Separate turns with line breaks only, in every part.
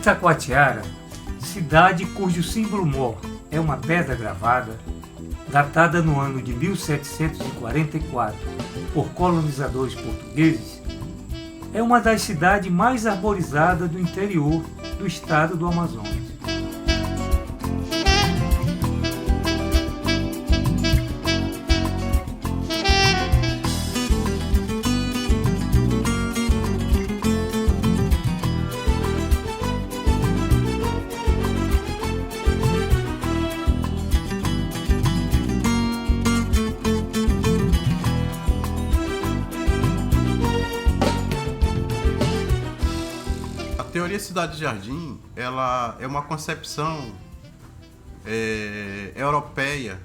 Itacoatiara, cidade cujo símbolo mor é uma pedra gravada, datada no ano de 1744 por colonizadores portugueses, é uma das cidades mais arborizadas do interior do estado do Amazonas.
A teoria cidade-jardim, ela é uma concepção europeia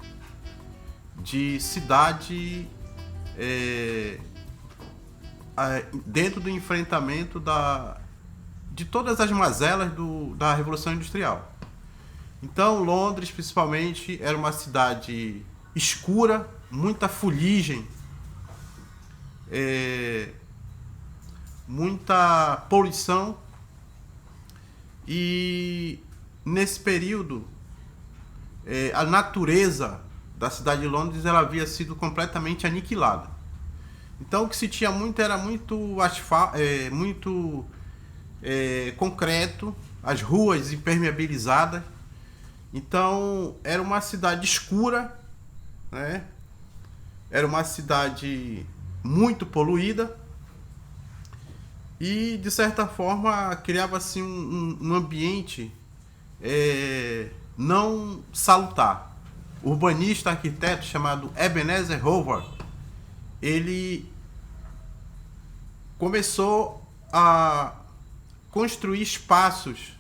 de cidade dentro do enfrentamento de todas as mazelas da Revolução Industrial. Então, Londres, principalmente, era uma cidade escura, muita fuligem, muita poluição. E nesse período, a natureza da cidade de Londres ela havia sido completamente aniquilada. Então o que se tinha muito era muito asfalto, muito concreto, as ruas impermeabilizadas. Então era uma cidade escura, né? Era uma cidade muito poluída. E, de certa forma, criava-se um ambiente não salutar. O urbanista arquiteto chamado Ebenezer Howard, ele começou a construir espaços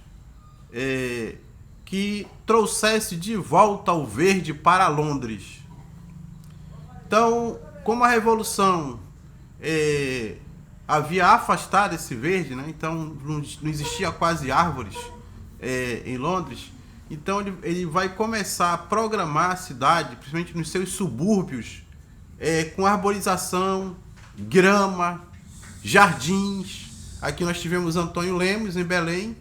que trouxesse de volta o verde para Londres. Então, como a Revolução havia afastado esse verde, né? Então não existia quase árvores em Londres. Então ele vai começar a programar a cidade, principalmente nos seus subúrbios, com arborização, grama, jardins. Aqui nós tivemos Antônio Lemos, em Belém,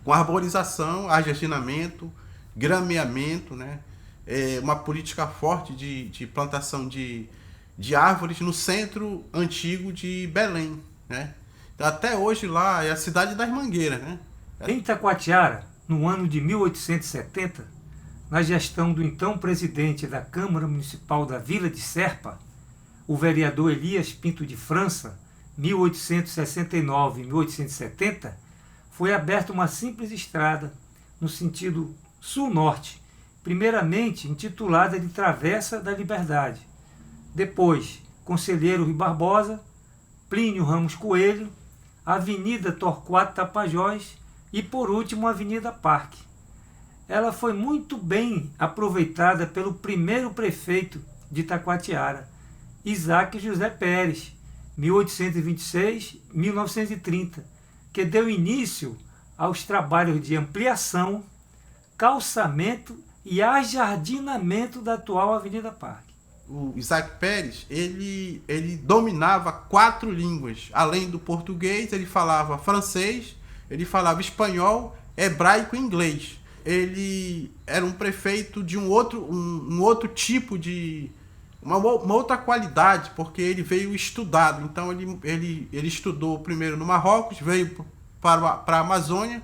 com arborização, ajardinamento, grameamento, né? Uma política forte de plantação de árvores no centro antigo de Belém, né? Então, até hoje lá é a cidade das mangueiras, né?
Em Itacoatiara, no ano de 1870, na gestão do então presidente da Câmara Municipal da Vila de Serpa, o vereador Elias Pinto de França, 1869-1870, foi aberta uma simples estrada no sentido sul-norte, primeiramente intitulada de Travessa da Liberdade. Depois, Conselheiro Rui Barbosa, Plínio Ramos Coelho, Avenida Torquato Tapajós e, por último, Avenida Parque. Ela foi muito bem aproveitada pelo primeiro prefeito de Itacoatiara, Isaac José Pérez, 1826-1930, que deu início aos trabalhos de ampliação, calçamento e ajardinamento da atual Avenida Parque.
O Isaac Pérez, ele dominava 4 línguas. Além do português, ele falava francês, ele falava espanhol, hebraico e inglês. Ele era um prefeito de um outro tipo de... Uma outra qualidade, porque ele veio estudado. Então ele estudou primeiro no Marrocos, veio para a Amazônia,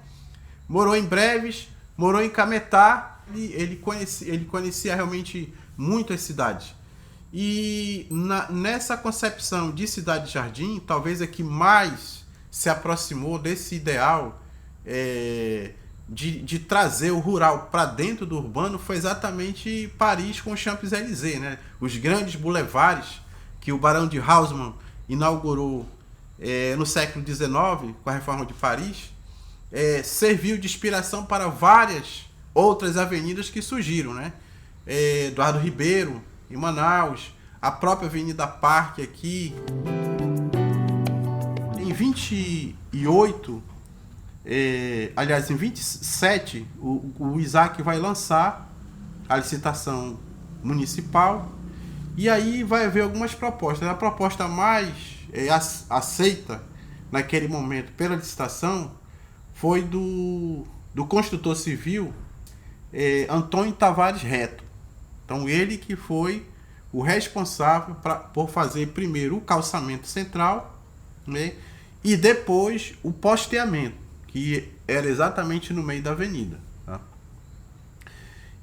morou em Breves, morou em Cametá. Ele conhecia realmente muito as cidades. E nessa concepção de cidade-jardim, talvez a que mais se aproximou desse ideal de trazer o rural para dentro do urbano foi exatamente Paris com os Champs-Élysées, né? Os grandes boulevards que o Barão de Haussmann inaugurou no século XIX, com a Reforma de Paris, serviu de inspiração para várias outras avenidas que surgiram, né? Eduardo Ribeiro, em Manaus, a própria Avenida Parque aqui. Em 28, em 27, o Isaac vai lançar a licitação municipal e aí vai haver algumas propostas. A proposta mais aceita naquele momento pela licitação foi do construtor civil Antônio Tavares Reto. Então ele que foi o responsável por fazer primeiro o calçamento central, né, e depois o posteamento, que era exatamente no meio da avenida. Tá?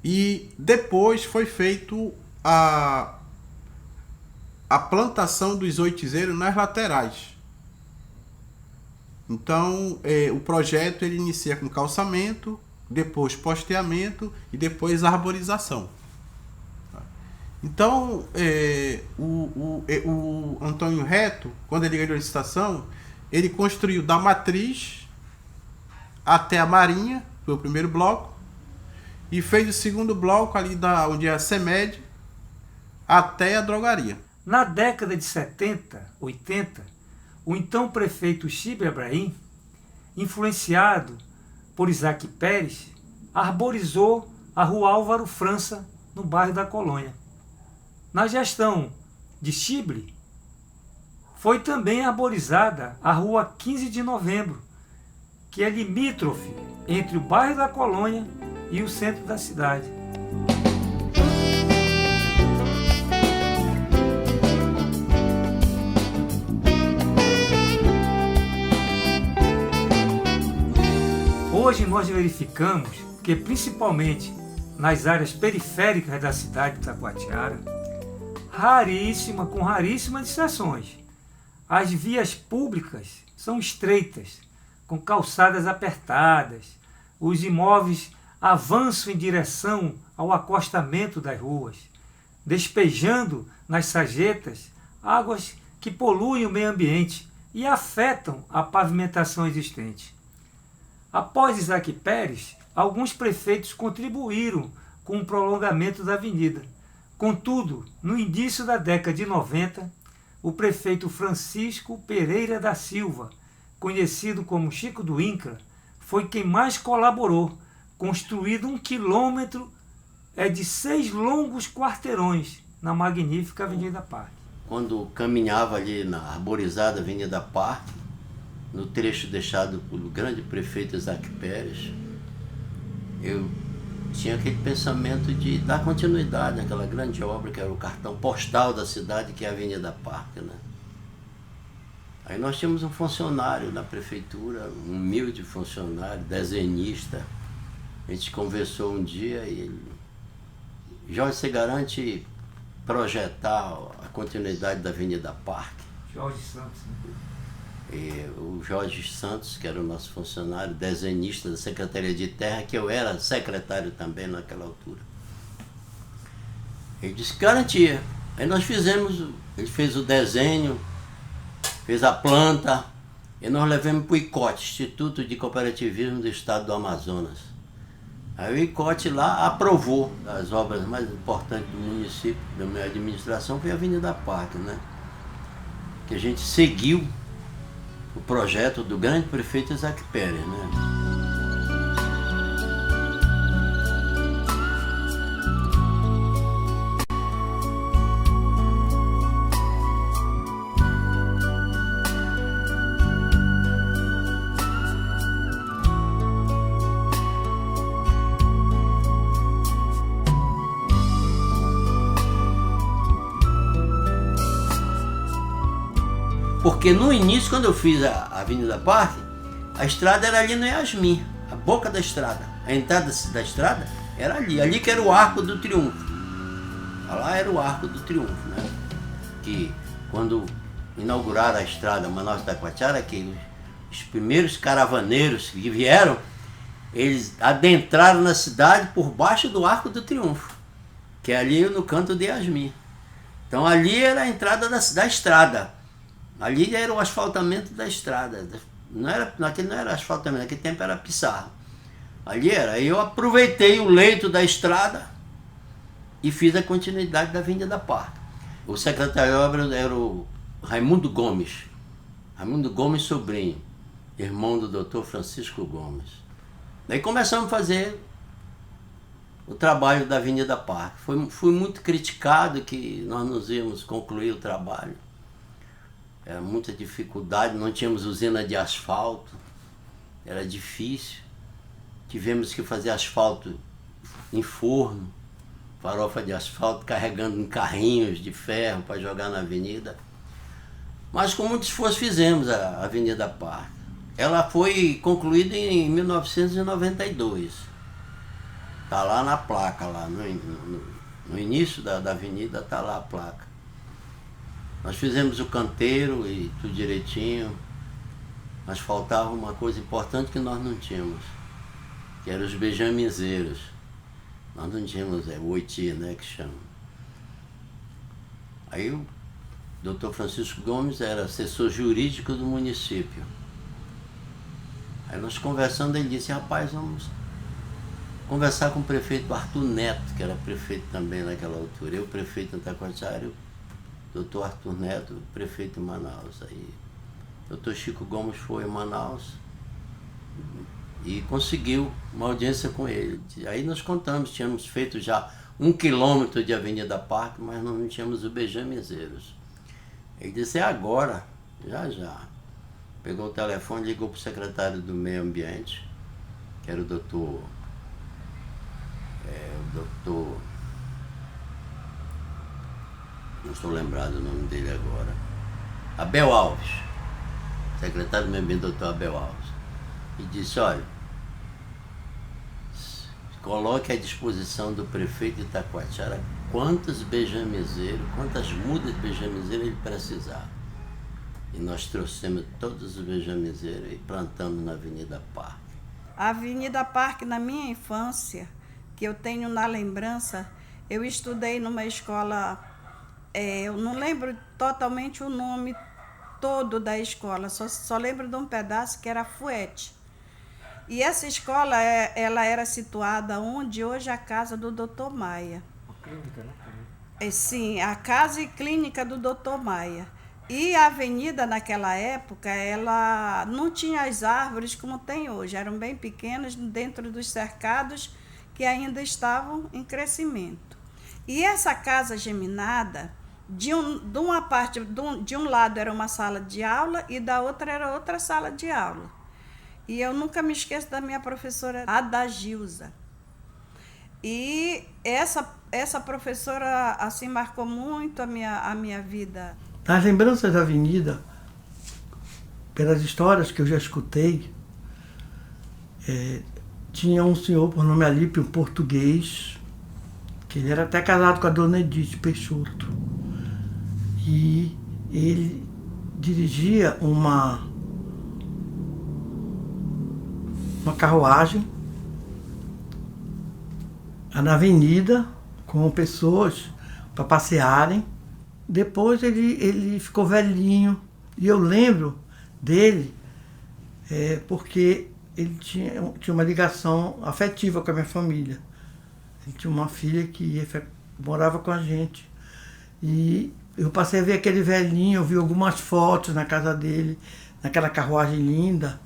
E depois foi feito a plantação dos oitizeiros nas laterais. Então o projeto ele inicia com calçamento, depois posteamento e depois arborização. Então, o Antônio Reto, quando ele ganhou a licitação, ele construiu da matriz até a Marinha, foi o primeiro bloco, e fez o segundo bloco ali onde é a CEMED, até a drogaria.
Na década de 70, 80, o então prefeito Chibli Abrahim, influenciado por Isaac Pérez, arborizou a Rua Álvaro França, no bairro da Colônia. Na gestão de Chibli, foi também arborizada a Rua 15 de Novembro, que é limítrofe entre o bairro da Colônia e o centro da cidade. Hoje nós verificamos que, principalmente nas áreas periféricas da cidade de Itacoatiara, com raríssimas exceções, as vias públicas são estreitas, com calçadas apertadas, os imóveis avançam em direção ao acostamento das ruas, despejando nas sarjetas águas que poluem o meio ambiente e afetam a pavimentação existente. Após Isaac Pérez, alguns prefeitos contribuíram com o prolongamento da avenida. Contudo, no início da década de 90, o prefeito Francisco Pereira da Silva, conhecido como Chico do Inca, foi quem mais colaborou, construído 1 quilômetro de 6 longos quarteirões na magnífica Avenida Parque.
Quando caminhava ali na arborizada Avenida Parque, no trecho deixado pelo grande prefeito Isaac Pérez, eu tinha aquele pensamento de dar continuidade àquela grande obra que era o cartão postal da cidade, que é a Avenida Parque, né? Aí nós tínhamos um funcionário na prefeitura, um humilde funcionário, desenhista. A gente conversou um dia e ele: Jorge, você garante projetar a continuidade da Avenida Parque?
Jorge Santos, né?
E o Jorge Santos, que era o nosso funcionário, desenhista da Secretaria de Terra, que eu era secretário também naquela altura. Ele disse que garantia. Aí nós fizemos, ele fez o desenho, fez a planta, e nós levamos para o ICOT, Instituto de Cooperativismo do Estado do Amazonas. Aí o ICOT lá aprovou as obras mais importantes do município, da minha administração, foi a Avenida Parque, né? Que a gente seguiu o projeto do grande prefeito Isaac Pérez, né? Porque no início, quando eu fiz a Avenida Parque, a estrada era ali no Yasmin, a boca da estrada. A entrada da estrada era ali que era o Arco do Triunfo. Lá era o Arco do Triunfo, né? Que quando inauguraram a estrada Manaus-Itacoatiara, que os primeiros caravaneiros que vieram, eles adentraram na cidade por baixo do Arco do Triunfo, que é ali no canto de Yasmin. Então ali era a entrada da estrada. Ali era o asfaltamento da estrada. Naquele não era asfaltamento, naquele tempo era pissarra. Ali era. Aí eu aproveitei o leito da estrada e fiz a continuidade da Avenida Parque. O secretário de obras era o Raimundo Gomes. Raimundo Gomes sobrinho, irmão do Dr. Francisco Gomes. Daí começamos a fazer o trabalho da Avenida Parque. Fui muito criticado que nós não íamos concluir o trabalho. Era muita dificuldade, não tínhamos usina de asfalto. era difícil. Tivemos que fazer asfalto em forno, farofa de asfalto, carregando em carrinhos de ferro para jogar na avenida. Mas com muito esforço fizemos a Avenida Parque. Ela foi concluída em 1992. Está lá na placa, lá no início da avenida está lá a placa. Nós fizemos o canteiro e tudo direitinho, mas faltava uma coisa importante que nós não tínhamos, que eram os beijamizeiros. Nós não tínhamos o oiti, né, que chama. Aí o Dr. Francisco Gomes era assessor jurídico do município. Aí nós conversando, ele disse, rapaz, vamos conversar com o prefeito Arthur Neto, que era prefeito também naquela altura. Eu, prefeito em Itacoatiara, o doutor Arthur Neto, prefeito em Manaus. Aí o doutor Chico Gomes foi em Manaus e conseguiu uma audiência com ele. Aí nós contamos, tínhamos feito já 1 quilômetro de Avenida Parque, mas não tínhamos o Benjamizeiros. Ele disse, é agora, já. Pegou o telefone, ligou para o secretário do Meio Ambiente, que era o doutor... não estou lembrado o nome dele agora. Abel Alves, secretário do Meio Ambiente, doutor Abel Alves. E disse, olha, coloque à disposição do prefeito de Itacoatiara quantos beijamizeiros, quantas mudas de beijamizeiro ele precisar. E nós trouxemos todos os beijamizeiros e plantamos na Avenida Parque.
A Avenida Parque, na minha infância, que eu tenho na lembrança, eu estudei numa escola, eu não lembro totalmente o nome todo da escola, só lembro de um pedaço que era Fuete. E essa escola, ela era situada onde hoje é a casa do Dr. Maia.
A clínica, né?
Sim, a casa e clínica do Dr. Maia. E a avenida naquela época, ela não tinha as árvores como tem hoje, eram bem pequenas dentro dos cercados que ainda estavam em crescimento. E essa casa geminada, de um lado era uma sala de aula e da outra era outra sala de aula. E eu nunca me esqueço da minha professora Adagilza. E essa professora assim marcou muito a minha vida.
Nas lembranças da avenida, pelas histórias que eu já escutei, tinha um senhor por nome Alípio, um português, que ele era até casado com a dona Edith Peixoto. E ele dirigia uma carruagem na avenida com pessoas para passearem. Depois ele ficou velhinho e eu lembro dele porque ele tinha uma ligação afetiva com a minha família. Ele tinha uma filha que morava com a gente. E eu passei a ver aquele velhinho, eu vi algumas fotos na casa dele, naquela carruagem linda.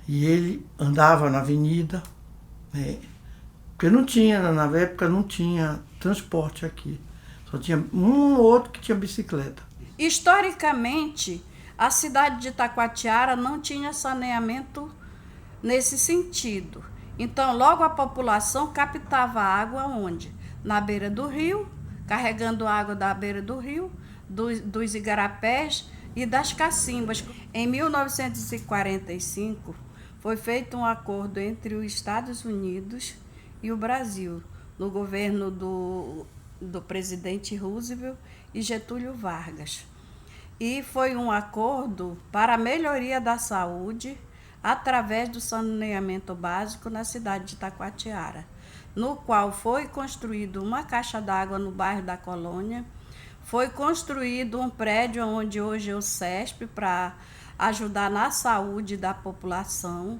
E ele andava na avenida, porque não tinha, na época não tinha transporte aqui. Só tinha um ou outro que tinha bicicleta.
Historicamente, a cidade de Itacoatiara não tinha saneamento nesse sentido. Então, logo a população captava água onde? Na beira do rio, carregando água da beira do rio, dos igarapés e das cacimbas. Em 1945, foi feito um acordo entre os Estados Unidos e o Brasil, no governo do presidente Roosevelt e Getúlio Vargas. E foi um acordo para a melhoria da saúde através do saneamento básico na cidade de Itacoatiara, no qual foi construído uma caixa d'água no bairro da Colônia, foi construído um prédio onde hoje é o CESP para ajudar na saúde da população.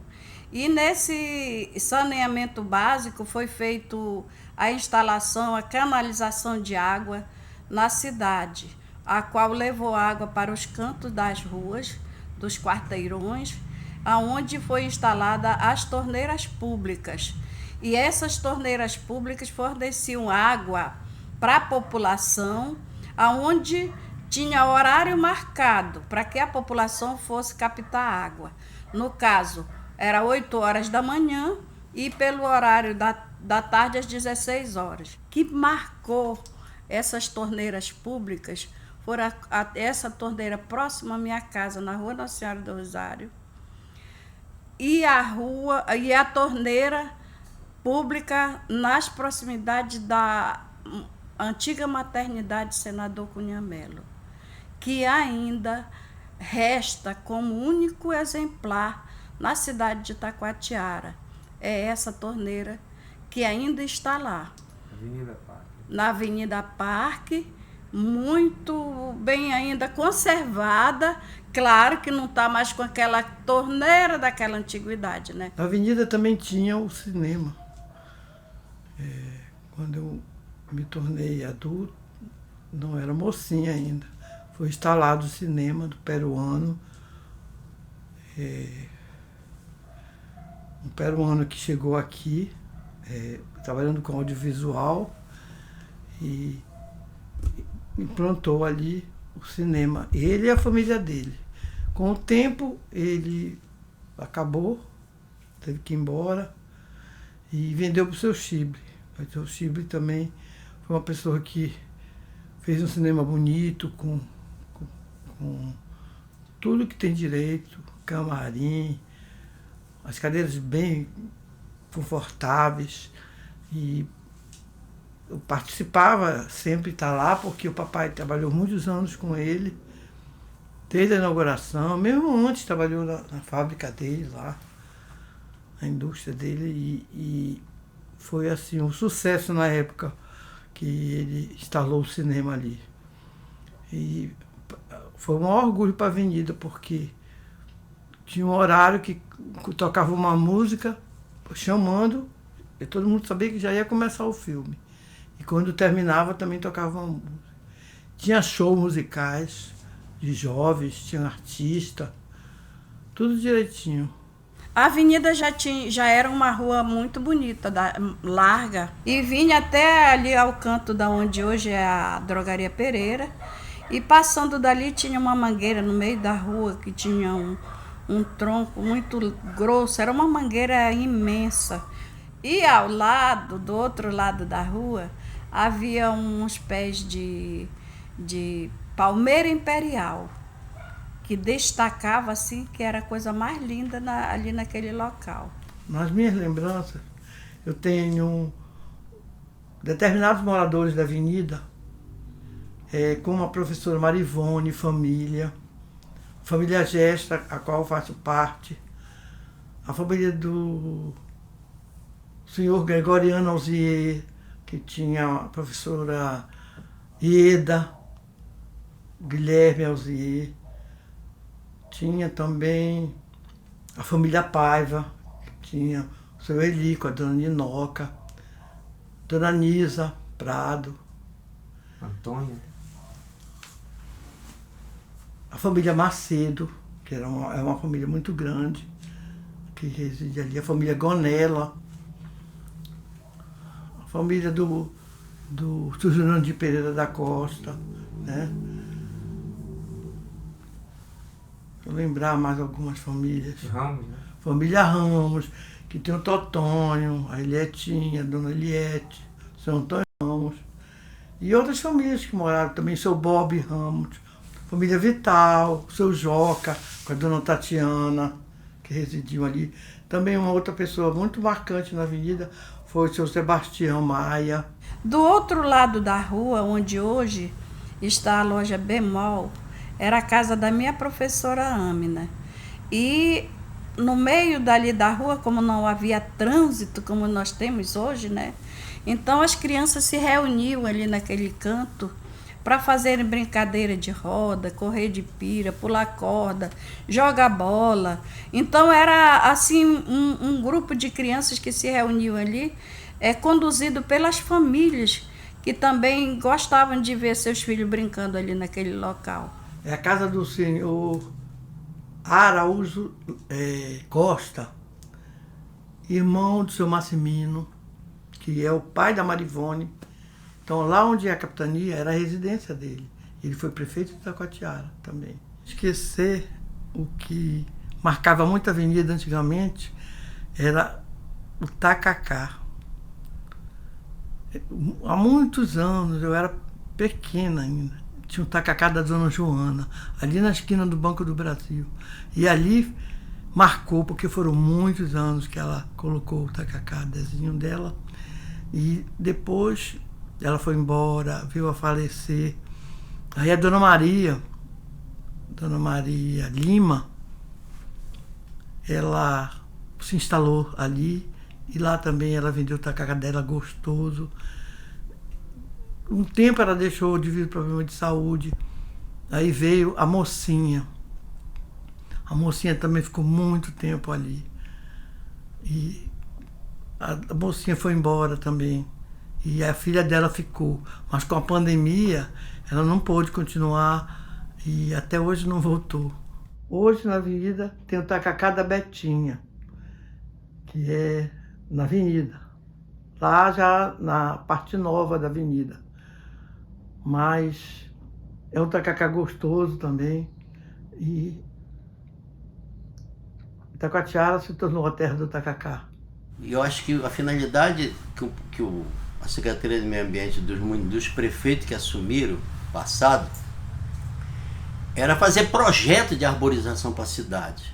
E nesse saneamento básico foi feito a instalação, a canalização de água na cidade, a qual levou água para os cantos das ruas, dos quarteirões, aonde foi instalada as torneiras públicas. E essas torneiras públicas forneciam água para a população, aonde tinha horário marcado para que a população fosse captar água. No caso, era 8 horas da manhã e pelo horário da tarde às 16 horas. Que marcou essas torneiras públicas foi essa torneira próxima à minha casa, na Rua Nossa Senhora do Rosário, e a torneira pública nas proximidades da antiga maternidade Senador Cunha Mello, que ainda resta como único exemplar na cidade de Itacoatiara. É essa torneira que ainda está lá.
Avenida Parque.
Na Avenida Parque, muito bem ainda conservada. Claro que não está mais com aquela torneira daquela antiguidade, né?
Na avenida também tinha o cinema. Quando eu me tornei adulto, não era mocinha ainda. Foi instalado o cinema do peruano. Um peruano que chegou aqui, trabalhando com audiovisual, e implantou ali o cinema. Ele e a família dele. Com o tempo, ele acabou, teve que ir embora e vendeu para o seu Chible. O seu Chible também foi uma pessoa que fez um cinema bonito, com tudo que tem direito, camarim, as cadeiras bem confortáveis. E eu participava sempre estar lá, porque o papai trabalhou muitos anos com ele, desde a inauguração, mesmo antes trabalhou na fábrica dele lá, na indústria dele, e foi assim um sucesso na época que ele instalou o cinema ali. E foi um orgulho para a Avenida, porque tinha um horário que tocava uma música chamando, e todo mundo sabia que já ia começar o filme. E quando terminava também tocava uma música. Tinha shows musicais de jovens, tinha artista, tudo direitinho.
A avenida já era uma rua muito bonita, larga, e vinha até ali ao canto da onde hoje é a Drogaria Pereira, e passando dali tinha uma mangueira no meio da rua que tinha um tronco muito grosso, era uma mangueira imensa. E ao lado, do outro lado da rua, havia uns pés de palmeira imperial, que destacava assim, que era a coisa mais linda ali naquele local.
Nas minhas lembranças, eu tenho determinados moradores da avenida, como a professora Marivone, família Gesta, a qual eu faço parte, a família do senhor Gregoriano Alzier, que tinha a professora Ieda, Guilherme Alzier. Tinha também a família Paiva, que tinha o seu Eli com a dona Ninoca, dona Nisa Prado.
Antônia.
A família Macedo, que é uma família muito grande, que reside ali. A família Gonella. A família do Suzano de Pereira da Costa, né? Vou lembrar mais algumas famílias.
Ramos, né?
Família Ramos, que tem o Totônio, a Elietinha, a dona Eliette, seu Antônio Ramos. E outras famílias que moraram também, seu Bob Ramos, família Vital, seu Joca, com a dona Tatiana, que residiam ali. Também uma outra pessoa muito marcante na avenida foi o seu Sebastião Maia.
Do outro lado da rua, onde hoje está a loja Bemol, era a casa da minha professora Amina. E no meio dali da rua, como não havia trânsito como nós temos hoje, né? Então as crianças se reuniam ali naquele canto para fazerem brincadeira de roda, correr de pira, pular corda, jogar bola. Então era assim um grupo de crianças que se reuniam ali, conduzido pelas famílias que também gostavam de ver seus filhos brincando ali naquele local.
É a casa do senhor Araújo Costa, irmão do seu Massimino, que é o pai da Marivone. Então, lá onde é a capitania, era a residência dele. Ele foi prefeito de Itacoatiara também. Esquecer o que marcava muito a avenida antigamente era o tacacá. Há muitos anos, eu era pequena ainda, tinha um tacacá da Dona Joana, ali na esquina do Banco do Brasil. E ali marcou, porque foram muitos anos que ela colocou o tacacá, desenho dela. E depois ela foi embora, veio a falecer. Aí a Dona Maria Lima, ela se instalou ali e lá também ela vendeu o tacacá dela gostoso. Um tempo ela deixou devido a problema de saúde. Aí veio a mocinha. A mocinha também ficou muito tempo ali. E a mocinha foi embora também. E a filha dela ficou. Mas com a pandemia, ela não pôde continuar e até hoje não voltou. Hoje na avenida tem o tacacá da Betinha, que é na avenida. Lá já na parte nova da avenida. Mas é um tacacá gostoso também. E Itacoatiara se tornou a terra do tacacá.
E eu acho que a finalidade que a Secretaria de Meio Ambiente dos prefeitos que assumiram passado era fazer projeto de arborização para a cidade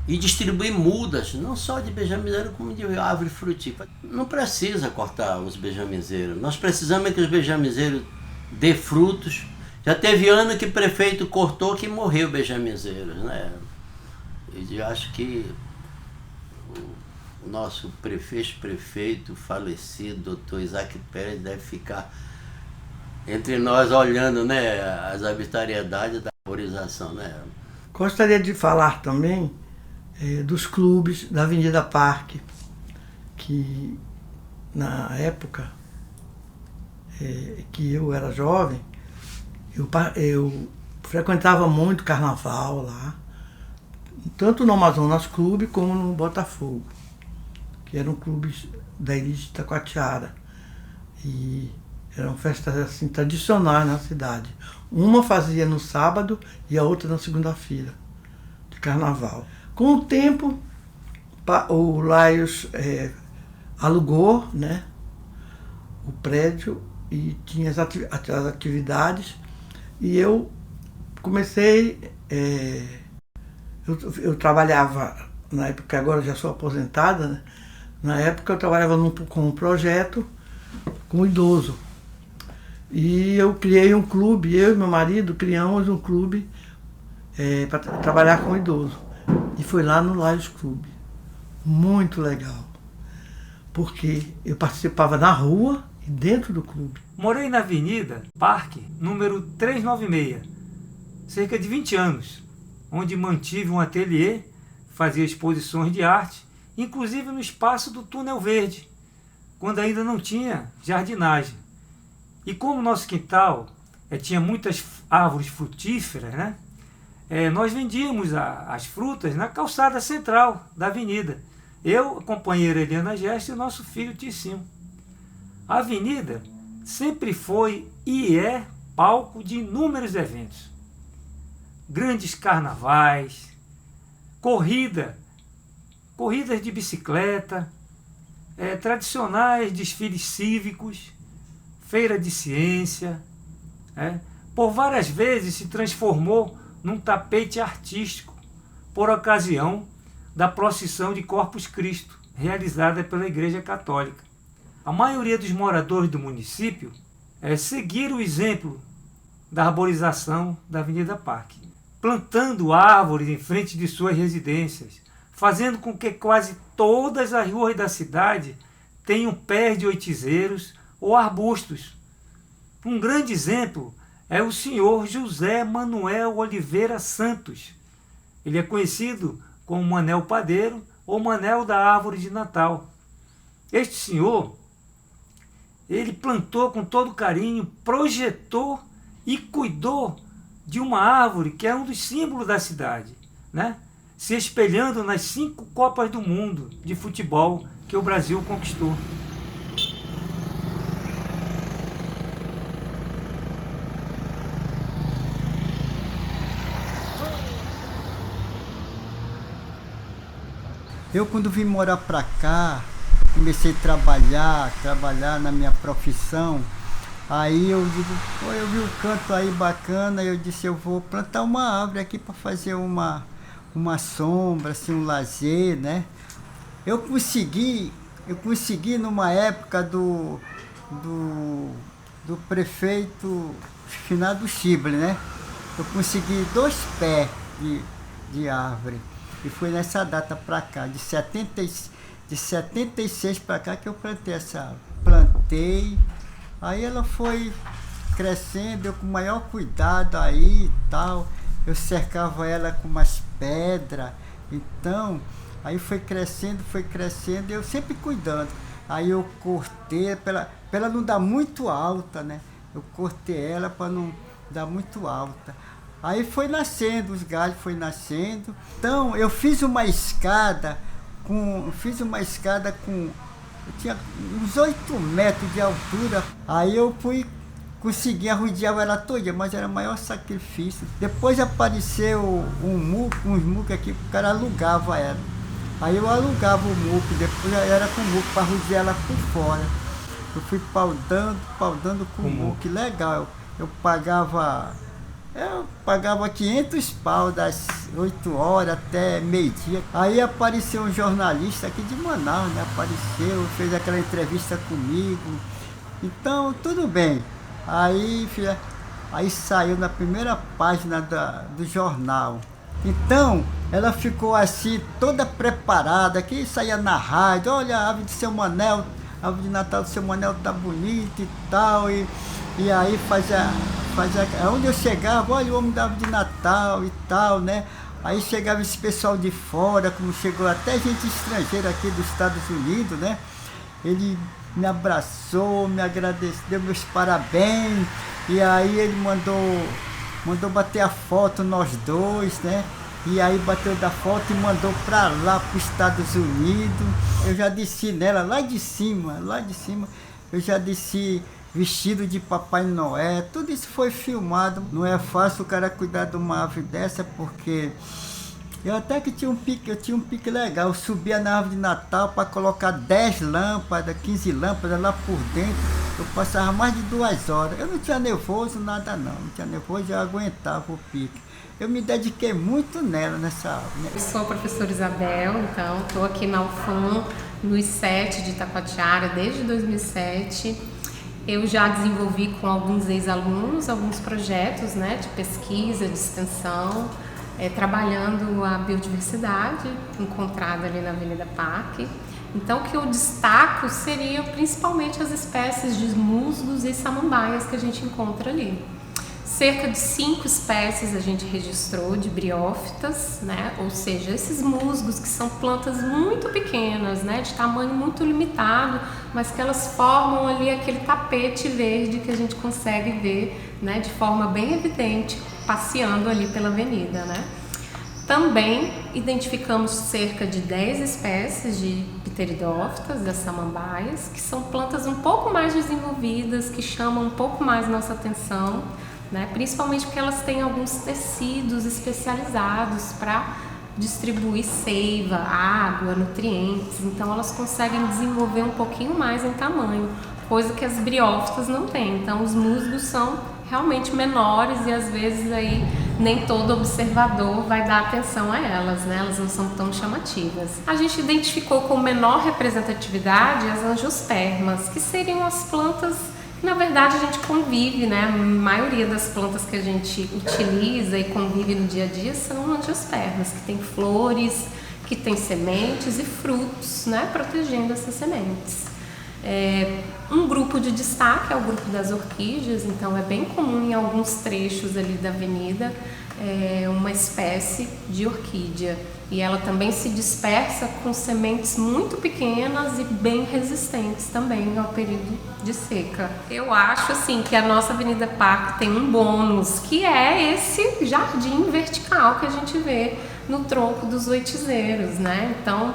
e distribuir mudas, não só de beijamizeiro como de árvore frutífera. Não precisa cortar os beijamizeiros, nós precisamos que os beijamizeiros dê frutos. Já teve ano que o prefeito cortou que morreu beijamizeiros, né? Eu acho que o nosso prefeito falecido, doutor Isaac Pérez, deve ficar entre nós olhando, né, as arbitrariedades da arborização, né?
Gostaria de falar também dos clubes da Avenida Parque, que na época que eu era jovem, eu frequentava muito carnaval lá, tanto no Amazonas Clube como no Botafogo, que eram clubes da ilha de Itacoatiara. E eram festas assim, tradicionais na cidade. Uma fazia no sábado e a outra na segunda-feira, de carnaval. Com o tempo, o Laios alugou, né, o prédio e tinha as atividades. E eu comecei... Eu trabalhava, na época, agora já sou aposentada, né? Na época eu trabalhava com um projeto com idoso. E eu criei um clube, eu e meu marido criamos um clube para trabalhar com idoso. E foi lá no Laios Clube. Muito legal. Porque eu participava na rua e dentro do clube.
Morei na Avenida Parque, número 396, cerca de 20 anos, onde mantive um ateliê, fazia exposições de arte, inclusive no espaço do Túnel Verde, quando ainda não tinha jardinagem. E como o nosso quintal tinha muitas árvores frutíferas, né? Nós vendíamos as frutas na calçada central da avenida. Eu, a companheira Eliana Gesta e o nosso filho Ticinho. A avenida sempre foi e é palco de inúmeros eventos. Grandes carnavais, corridas de bicicleta, tradicionais desfiles cívicos, feira de ciência. Por várias vezes se transformou num tapete artístico por ocasião da procissão de Corpus Christi, realizada pela Igreja Católica. A maioria dos moradores do município seguiram o exemplo da arborização da Avenida Parque, plantando árvores em frente de suas residências, fazendo com que quase todas as ruas da cidade tenham pés de oitizeiros ou arbustos. Um grande exemplo é o senhor José Manuel Oliveira Santos. Ele é conhecido como Manel Padeiro ou Manel da Árvore de Natal. Este senhor, ele plantou com todo carinho, projetou e cuidou de uma árvore que é um dos símbolos da cidade, né? Se espelhando nas 5 Copas do Mundo de futebol que o Brasil conquistou.
Eu, quando vim morar para cá, comecei a trabalhar na minha profissão. Aí eu digo, pô, eu vi um canto aí bacana, eu disse, eu vou plantar uma árvore aqui para fazer uma sombra, assim, um lazer, né? Eu consegui numa época do prefeito finado Schibler, né? Eu consegui 2 pés de árvore. E foi nessa data para cá, de 76 para cá que eu plantei essa árvore. Plantei, aí ela foi crescendo, eu com o maior cuidado aí e tal. Eu cercava ela com umas pedras. Então, aí foi crescendo, e eu sempre cuidando. Aí eu cortei, para ela não dar muito alta, né? Eu cortei ela para não dar muito alta. Aí foi nascendo, os galhos foi nascendo. Então, eu fiz uma escada com... Eu tinha uns 8 metros de altura. Aí eu consegui arrodear ela toda, mas era o maior sacrifício. Depois apareceu uns mucos aqui, o cara alugava ela. Aí eu alugava o muco, depois era com o muco para arrodear ela por fora. Eu fui paudando com o muco, que legal. Eu pagava 500 pau das 8 horas até meio-dia. Aí apareceu um jornalista aqui de Manaus, né? Fez aquela entrevista comigo. Então, tudo bem. Aí saiu na primeira página do jornal. Então, ela ficou assim, toda preparada, que saía na rádio, olha, a árvore de seu Manel, a árvore de Natal do seu Manel tá bonita e tal, e aí fazia, onde eu chegava, olha o homem da árvore de Natal e tal, né? Aí chegava esse pessoal de fora, como chegou até gente estrangeira aqui dos Estados Unidos, né? Ele me abraçou, me agradeceu, deu meus parabéns, e aí ele mandou bater a foto nós dois, né? E aí bateu da foto e mandou para lá, para os Estados Unidos. Eu já desci nela, lá de cima, eu já desci vestido de Papai Noel. Tudo isso foi filmado. Não é fácil o cara cuidar de uma árvore dessa, porque eu até que tinha um pique legal. Eu subia na árvore de Natal para colocar 10 lâmpadas, 15 lâmpadas lá por dentro. Eu passava mais de 2 horas. Eu não tinha nervoso, nada não. Não tinha nervoso, eu aguentava o pique. Eu me dediquei muito nessa árvore, né?
Eu sou a professora Isabel, então estou aqui na UFAM, no I7 de Itacoatiara, desde 2007. Eu já desenvolvi com alguns ex-alunos alguns projetos, né, de pesquisa, de extensão, trabalhando a biodiversidade encontrada ali na Avenida Parque. Então, o que eu destaco seria principalmente as espécies de musgos e samambaias que a gente encontra ali. Cerca de 5 espécies a gente registrou de briófitas, né? Ou seja, esses musgos que são plantas muito pequenas, né? De tamanho muito limitado, mas que elas formam ali aquele tapete verde que a gente consegue ver, né? De forma bem evidente, passeando ali pela avenida, né? Também identificamos cerca de 10 espécies de pteridófitas, das samambaias, que são plantas um pouco mais desenvolvidas, que chamam um pouco mais nossa atenção, né? Principalmente porque elas têm alguns tecidos especializados para distribuir seiva, água, nutrientes, então elas conseguem desenvolver um pouquinho mais em tamanho, coisa que as briófitas não têm. Então os musgos são realmente menores e às vezes aí nem todo observador vai dar atenção a elas, né? Elas não são tão chamativas. A gente identificou com menor representatividade as angiospermas, que seriam as plantas que na verdade a gente convive, né? A maioria das plantas que a gente utiliza e convive no dia a dia são angiospermas, que têm flores, que têm sementes e frutos, né? Protegendo essas sementes. Um grupo de destaque é o grupo das orquídeas, então é bem comum em alguns trechos ali da avenida uma espécie de orquídea, e ela também se dispersa com sementes muito pequenas e bem resistentes também ao período de seca. Eu acho assim que a nossa Avenida Parque tem um bônus, que é esse jardim vertical que a gente vê no tronco dos oitizeiros, né? Então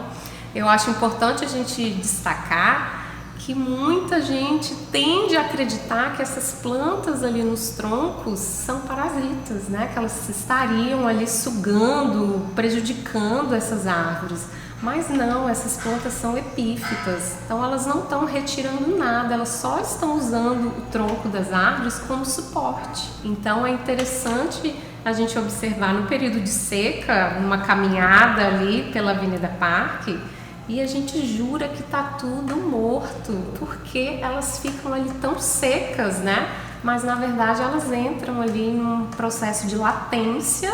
eu acho importante a gente destacar que muita gente tende a acreditar que essas plantas ali nos troncos são parasitas, né? Que elas estariam ali sugando, prejudicando essas árvores. Mas não, essas plantas são epífitas, então elas não estão retirando nada, elas só estão usando o tronco das árvores como suporte. Então é interessante a gente observar no período de seca, numa caminhada ali pela Avenida Parque, e a gente jura que está tudo morto, porque elas ficam ali tão secas, né? Mas na verdade elas entram ali num processo de latência,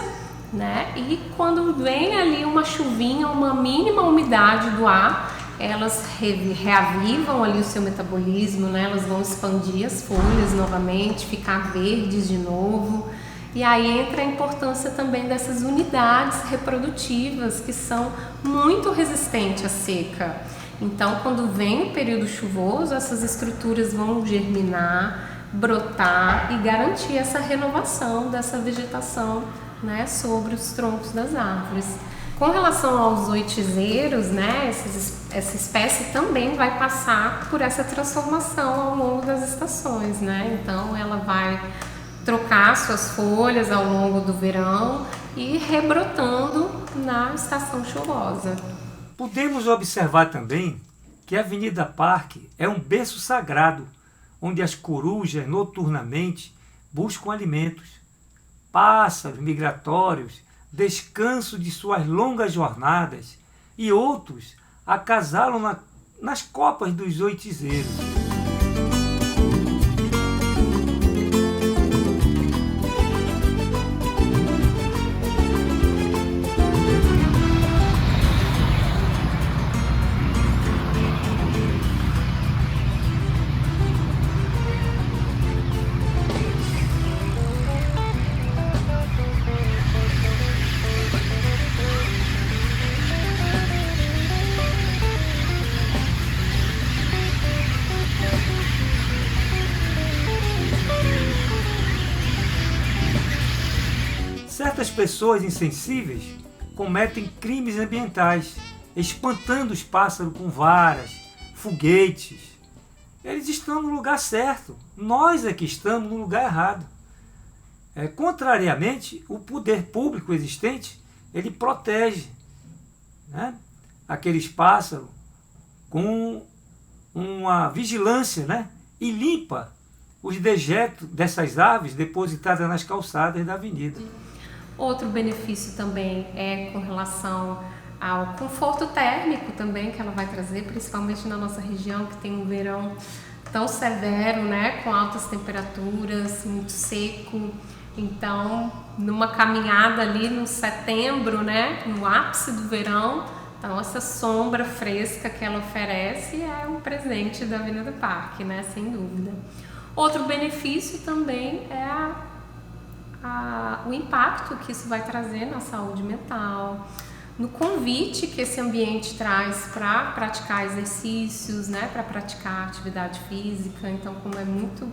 né? E quando vem ali uma chuvinha, uma mínima umidade do ar, elas reavivam ali o seu metabolismo, né? Elas vão expandir as folhas novamente, ficar verdes de novo. E aí entra a importância também dessas unidades reprodutivas que são muito resistentes à seca. Então, quando vem o período chuvoso, essas estruturas vão germinar, brotar e garantir essa renovação dessa vegetação, né, sobre os troncos das árvores. Com relação aos oitizeiros, né, essa espécie também vai passar por essa transformação ao longo das estações, né? Então ela vai trocar suas folhas ao longo do verão e rebrotando na estação chuvosa.
Podemos observar também que a Avenida Parque é um berço sagrado, onde as corujas noturnamente buscam alimentos. Pássaros migratórios, descanso de suas longas jornadas, e outros acasalam nas copas dos oitizeiros. Certas pessoas insensíveis cometem crimes ambientais, espantando os pássaros com varas, foguetes. Eles estão no lugar certo, nós é que estamos no lugar errado. Contrariamente, o poder público existente, ele protege, né, aqueles pássaros com uma vigilância, né, e limpa os dejetos dessas aves depositadas nas calçadas da avenida.
Outro benefício também é com relação ao conforto térmico também que ela vai trazer, principalmente na nossa região que tem um verão tão severo, né, com altas temperaturas, muito seco. Então, numa caminhada ali no setembro, né, no ápice do verão, então essa sombra fresca que ela oferece é um presente da Avenida Parque, né, sem dúvida. Outro benefício também é o impacto que isso vai trazer na saúde mental, no convite que esse ambiente traz para praticar exercícios, né, para praticar atividade física. Então, como é muito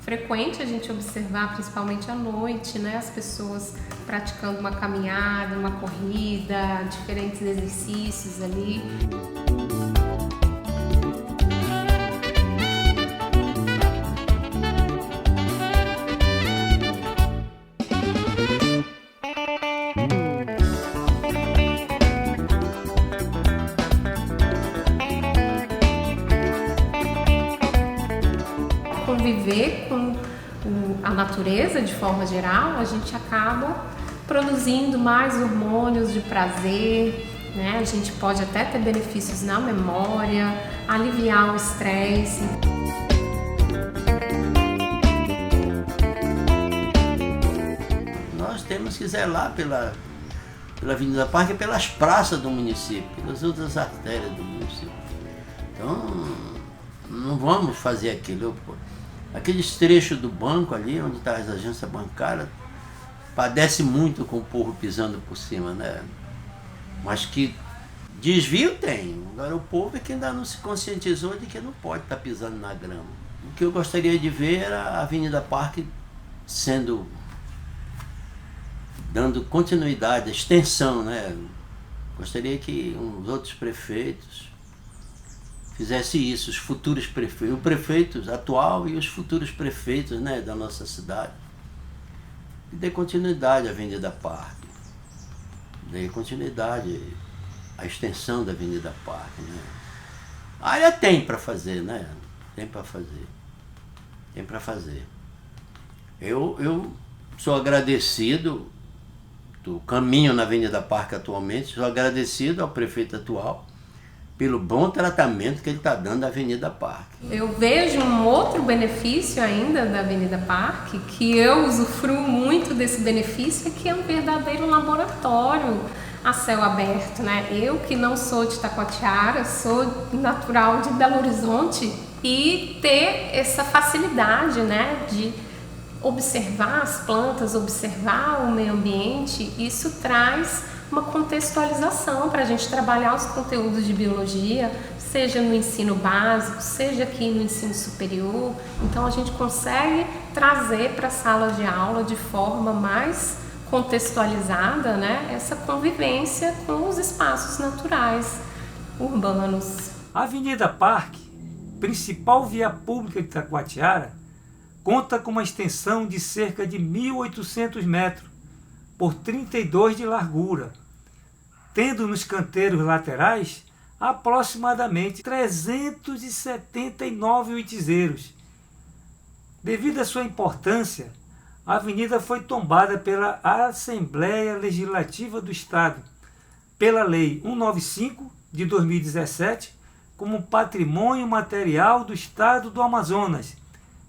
frequente a gente observar, principalmente à noite, né, as pessoas praticando uma caminhada, uma corrida, diferentes exercícios ali. Conviver com a natureza de forma geral, a gente acaba produzindo mais hormônios de prazer, né? A gente pode até ter benefícios na memória, aliviar o estresse.
Nós temos que zelar pela Avenida Parque e pelas praças do município, pelas outras artérias do município. Então, não vamos fazer aquilo. Aqueles trechos do banco ali, onde está as agências bancárias, padece muito com o povo pisando por cima, né? Mas que desvio tem. Agora o povo é que ainda não se conscientizou de que não pode estar pisando na grama. O que eu gostaria de ver era a Avenida Parque dando continuidade, extensão, né? Gostaria que os outros prefeitos fizesse isso, os futuros prefeitos, o prefeito atual e os futuros prefeitos, né, da nossa cidade. E dê continuidade à Avenida Parque. Dê continuidade a extensão da Avenida Parque, né? A área tem para fazer, né? Tem para fazer. Tem para fazer. Eu sou agradecido do caminho na Avenida Parque atualmente, sou agradecido ao prefeito atual pelo bom tratamento que ele está dando à Avenida Parque.
Eu vejo um outro benefício ainda da Avenida Parque, que eu usufruo muito desse benefício, que é um verdadeiro laboratório a céu aberto, né? Eu que não sou de Taquatiara, sou natural de Belo Horizonte, e ter essa facilidade, né, de observar as plantas, observar o meio ambiente, isso traz uma contextualização para a gente trabalhar os conteúdos de biologia, seja no ensino básico, seja aqui no ensino superior. Então a gente consegue trazer para a sala de aula de forma mais contextualizada, né, essa convivência com os espaços naturais urbanos.
A Avenida Parque, principal via pública de Taquatiara, conta com uma extensão de cerca de 1.800 metros por 32 de largura, tendo nos canteiros laterais aproximadamente 379 uitizeiros. Devido à sua importância, a avenida foi tombada pela Assembleia Legislativa do Estado, pela Lei 195 de 2017, como Patrimônio Material do Estado do Amazonas,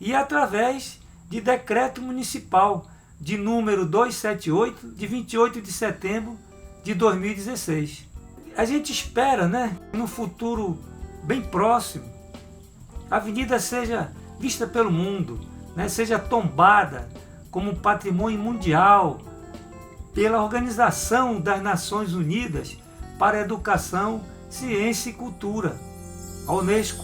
e através de Decreto Municipal de número 278, de 28 de setembro de 2016. A gente espera, né, no futuro bem próximo, a avenida seja vista pelo mundo, né, seja tombada como patrimônio mundial pela Organização das Nações Unidas para a Educação, Ciência e Cultura, a Unesco.